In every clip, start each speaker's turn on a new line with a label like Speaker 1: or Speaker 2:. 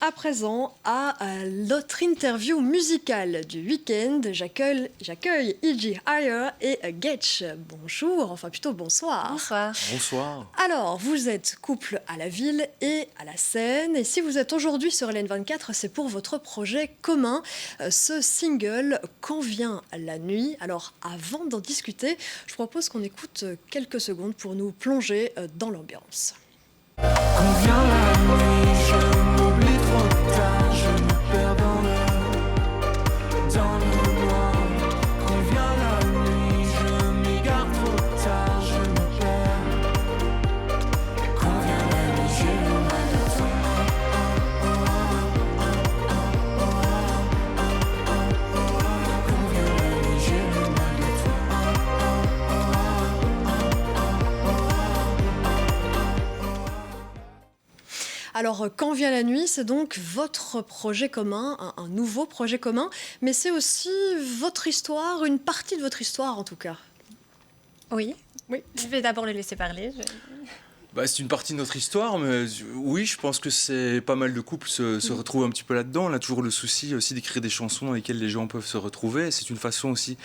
Speaker 1: À présent, à l'autre interview musicale du week-end, j'accueille E.G. Hire et Getch. Bonjour, enfin plutôt bonsoir.
Speaker 2: Bonsoir.
Speaker 3: Bonsoir.
Speaker 1: Alors, vous êtes couple à la ville et à la scène, et si vous êtes aujourd'hui sur LN24, c'est pour votre projet commun, ce single « Quand vient la nuit ». Alors, avant d'en discuter, je propose qu'on écoute quelques secondes pour nous plonger dans l'ambiance.
Speaker 4: Quand vient la nuit, je m'oublie trop tard, je me perds dans le noir. Quand vient la nuit, je m'égare trop tard, je me perds. Quand vient la nuit, j'ai le mal de toi. Quand vient la nuit, j'ai le mal de toi.
Speaker 1: Alors, Quand vient la nuit, c'est donc votre projet commun, un nouveau projet commun, mais c'est aussi votre histoire, une partie de votre histoire en tout cas.
Speaker 2: Oui.
Speaker 1: Oui.
Speaker 2: Je vais d'abord le laisser parler.
Speaker 3: C'est une partie de notre histoire, mais oui, je pense que c'est pas mal de couples se retrouvent un petit peu là-dedans. On a toujours le souci aussi d'écrire des chansons dans lesquelles les gens peuvent se retrouver. C'est une façon aussi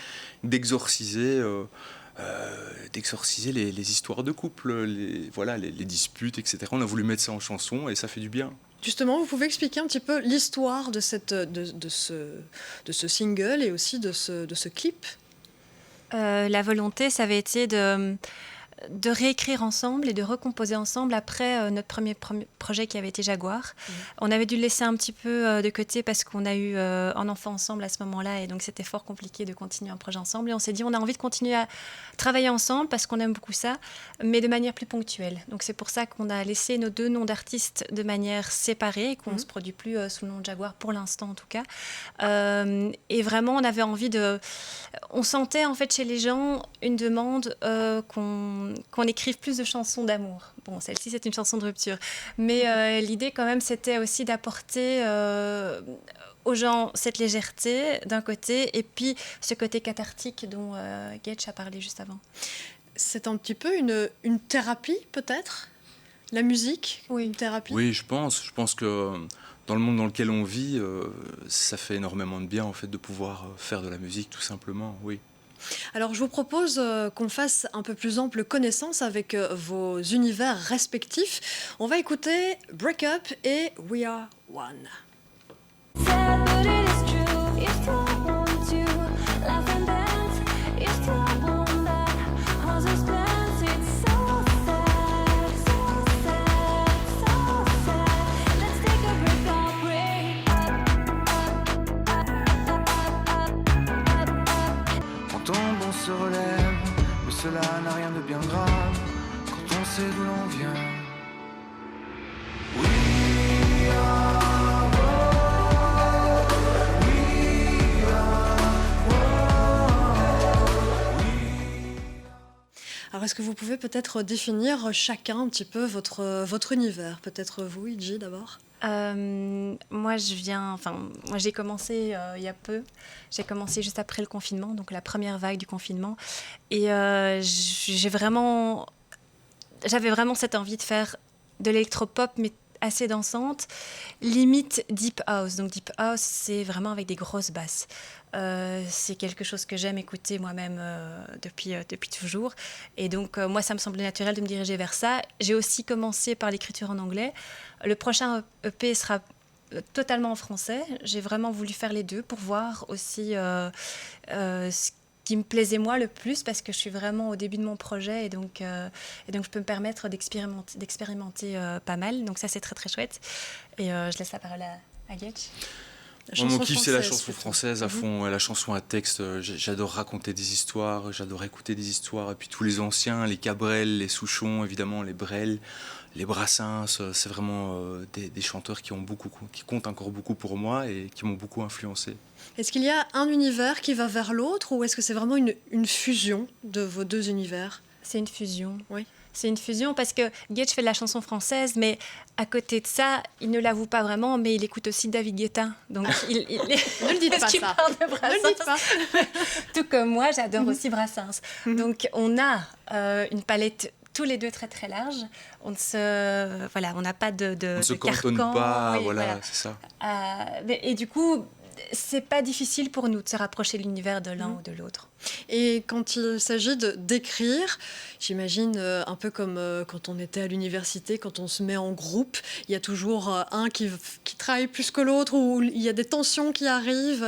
Speaker 3: d'exorciser les histoires de couple, les disputes, etc. On a voulu mettre ça en chanson et ça fait du bien.
Speaker 1: Justement, vous pouvez expliquer un petit peu l'histoire de ce single et aussi de ce clip?
Speaker 2: La volonté, ça avait été de réécrire ensemble et de recomposer ensemble après notre premier projet qui avait été Jaguar. On avait dû le laisser un petit peu de côté parce qu'on a eu un enfant ensemble à ce moment-là et donc c'était fort compliqué de continuer un projet ensemble. Et on s'est dit on a envie de continuer à travailler ensemble parce qu'on aime beaucoup ça, mais de manière plus ponctuelle. Donc c'est pour ça qu'on a laissé nos deux noms d'artistes de manière séparée et qu'on ne se produit plus sous le nom de Jaguar pour l'instant en tout cas. Et vraiment on avait envie on sentait en fait chez les gens une demande qu'on écrive plus de chansons d'amour. Bon, celle-ci, c'est une chanson de rupture. Mais l'idée, quand même, c'était aussi d'apporter aux gens cette légèreté, d'un côté, et puis ce côté cathartique dont Getch a parlé juste avant.
Speaker 1: C'est un petit peu une thérapie, peut-être? La musique?
Speaker 2: Oui.
Speaker 1: Une thérapie?
Speaker 3: Oui, je pense. Je pense que dans le monde dans lequel on vit, ça fait énormément de bien, en fait, de pouvoir faire de la musique, tout simplement, oui.
Speaker 1: Alors, je vous propose qu'on fasse un peu plus ample connaissance avec vos univers respectifs. On va écouter Break Up et We Are One.
Speaker 4: Quand on bon se relève, mais cela n'a rien de bien grave quand on sait d'où l'on vient. We are one, we are.
Speaker 1: Alors, est-ce que vous pouvez peut-être définir chacun un petit peu votre univers? Peut-être vous, Iji, d'abord?
Speaker 2: Moi, j'ai commencé il y a peu. J'ai commencé juste après le confinement, donc la première vague du confinement. Et j'avais vraiment cette envie de faire de l'électropop, mais assez dansante, limite deep house. Donc deep house, c'est vraiment avec des grosses basses. C'est quelque chose que j'aime écouter moi-même depuis toujours. Et donc, moi, ça me semblait naturel de me diriger vers ça. J'ai aussi commencé par l'écriture en anglais. Le prochain EP sera totalement en français. J'ai vraiment voulu faire les deux pour voir aussi ce qui me plaisait moi le plus parce que je suis vraiment au début de mon projet et donc je peux me permettre d'expérimenter pas mal. Donc ça, c'est très, très chouette. Et je laisse la parole à Getch.
Speaker 3: Mon kiff, c'est la chanson française à fond, la chanson à texte. J'adore raconter des histoires, j'adore écouter des histoires. Et puis tous les anciens, les Cabrel, les Souchon, évidemment, les Brel, les Brassens, c'est vraiment des chanteurs qui comptent encore beaucoup pour moi et qui m'ont beaucoup influencé.
Speaker 1: Est-ce qu'il y a un univers qui va vers l'autre ou est-ce que c'est vraiment une fusion de vos deux univers?
Speaker 2: C'est une fusion.
Speaker 1: Oui.
Speaker 2: C'est une fusion parce que Getch fait de la chanson française, mais à côté de ça, il ne l'avoue pas vraiment, mais il écoute aussi David Guetta. Donc,
Speaker 1: Ne le dites pas, ça.
Speaker 2: Parle de Brassens.
Speaker 1: Ne le dites pas.
Speaker 2: Tout comme moi, j'adore aussi Brassens. Donc, on a une palette tous les deux très très large. On n'a pas de
Speaker 3: On ne se
Speaker 2: de
Speaker 3: cantonne
Speaker 2: carcan.
Speaker 3: pas,
Speaker 2: Oui,
Speaker 3: voilà, c'est ça.
Speaker 2: Et du coup, c'est pas difficile pour nous de se rapprocher de l'univers de l'un ou de l'autre.
Speaker 1: Et quand il s'agit d'écrire, j'imagine un peu comme quand on était à l'université, quand on se met en groupe, il y a toujours un qui travaille plus que l'autre, ou il y a des tensions qui arrivent.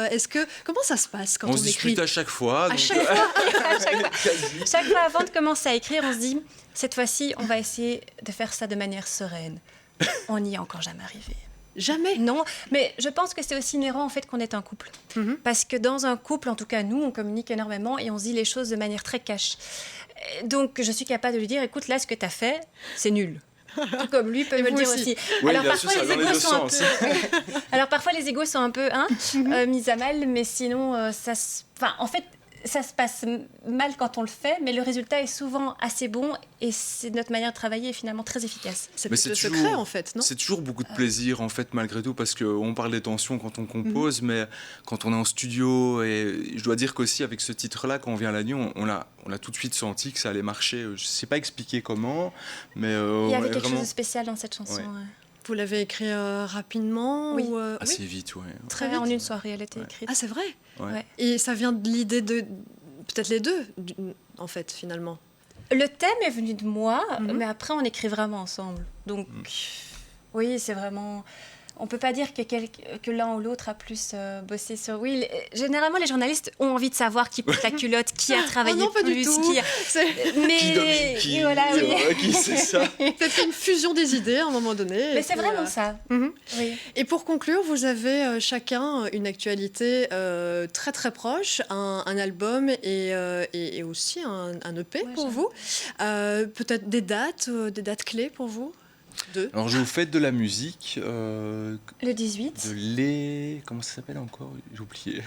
Speaker 1: Comment ça se passe quand on
Speaker 3: se
Speaker 1: écrit?
Speaker 3: dispute à chaque fois.
Speaker 1: À chaque fois.
Speaker 2: Chaque fois avant de commencer à écrire, on se dit, cette fois-ci, on va essayer de faire ça de manière sereine. On n'y est encore jamais arrivé.
Speaker 1: Jamais.
Speaker 2: Non, mais je pense que c'est aussi inhérent en fait qu'on est un couple. Parce que dans un couple, en tout cas nous, on communique énormément et on se dit les choses de manière très cash. Donc je suis capable de lui dire, écoute, là ce que tu as fait, c'est nul. Tout comme lui peut me le dire aussi.
Speaker 3: Oui,
Speaker 2: Alors
Speaker 3: bien
Speaker 2: parfois
Speaker 3: sûr, ça va dans les deux sens.
Speaker 2: Alors parfois les égos sont un peu mis à mal, mais sinon en fait ça se passe mal quand on le fait, mais le résultat est souvent assez bon et c'est notre manière de travailler est finalement très efficace.
Speaker 1: C'est plus le secret en fait, non?
Speaker 3: C'est toujours beaucoup de plaisir en fait malgré tout, parce qu'on parle des tensions quand on compose, mais quand on est en studio, et je dois dire qu'aussi avec ce titre-là, quand on vient la nuit, on l'a tout de suite senti que ça allait marcher. Je ne sais pas expliquer comment, mais
Speaker 2: il y avait quelque chose de spécial dans cette chanson.
Speaker 3: Ouais.
Speaker 2: Ouais.
Speaker 1: Vous l'avez écrit rapidement?
Speaker 2: Oui.
Speaker 1: Ou,
Speaker 3: assez vite, oui.
Speaker 1: Très vite.
Speaker 2: En une soirée, elle était écrite.
Speaker 1: Ah, c'est vrai?
Speaker 3: Ouais.
Speaker 1: Et ça vient de l'idée de... Peut-être les deux, en fait, finalement.
Speaker 2: Le thème est venu de moi, mais après, on écrit vraiment ensemble. Donc, oui, c'est vraiment... On ne peut pas dire que l'un ou l'autre a plus bossé sur... Oui, généralement, les journalistes ont envie de savoir qui porte la culotte, qui a travaillé
Speaker 1: non, pas
Speaker 2: plus,
Speaker 1: du tout.
Speaker 2: Mais...
Speaker 3: Qui domine qui,
Speaker 2: voilà, oui.
Speaker 3: vrai, qui c'est ça.
Speaker 1: Peut-être une fusion des idées à un moment donné.
Speaker 2: Mais c'est vraiment ça. Oui.
Speaker 1: Et pour conclure, vous avez chacun une actualité très très proche, un album et aussi un EP pour vous. Peut-être des dates clés pour vous?
Speaker 3: Alors je vous fais de la musique.
Speaker 2: Le 18.
Speaker 3: Comment ça s'appelle encore? J'ai oublié.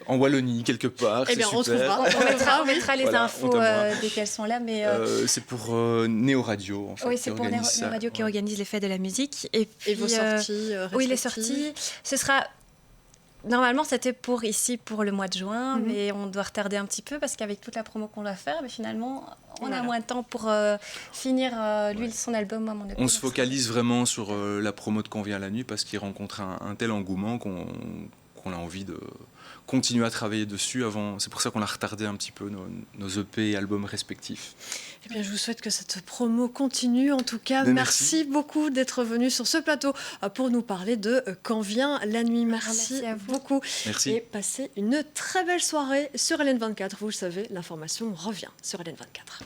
Speaker 3: En Wallonie, quelque part.
Speaker 1: Eh bien, on
Speaker 3: super.
Speaker 1: trouvera.
Speaker 2: On mettra les infos dès qu'elles sont là. Mais
Speaker 3: c'est pour Néo Radio, en fait.
Speaker 2: oui, c'est pour Néo Radio qui organise les fêtes de la musique. Et
Speaker 1: vos sorties
Speaker 2: oui, les sorties. Ce sera... Normalement, c'était pour le mois de juin, mais on doit retarder un petit peu parce qu'avec toute la promo qu'on doit faire, mais finalement, on a moins de temps pour finir son album. Moi, mon EP,
Speaker 3: on se focalise vraiment sur la promo de Quand vient la nuit, parce qu'il rencontre un tel engouement qu'on a envie de continuer à travailler dessus avant. C'est pour ça qu'on a retardé un petit peu nos EP et albums respectifs.
Speaker 1: Eh bien, je vous souhaite que cette promo continue. En tout cas, merci beaucoup d'être venu sur ce plateau pour nous parler de Quand vient la nuit. Merci à vous beaucoup.
Speaker 3: Merci.
Speaker 1: Et passez une très belle soirée sur LN24. Vous le savez, l'information revient sur LN24.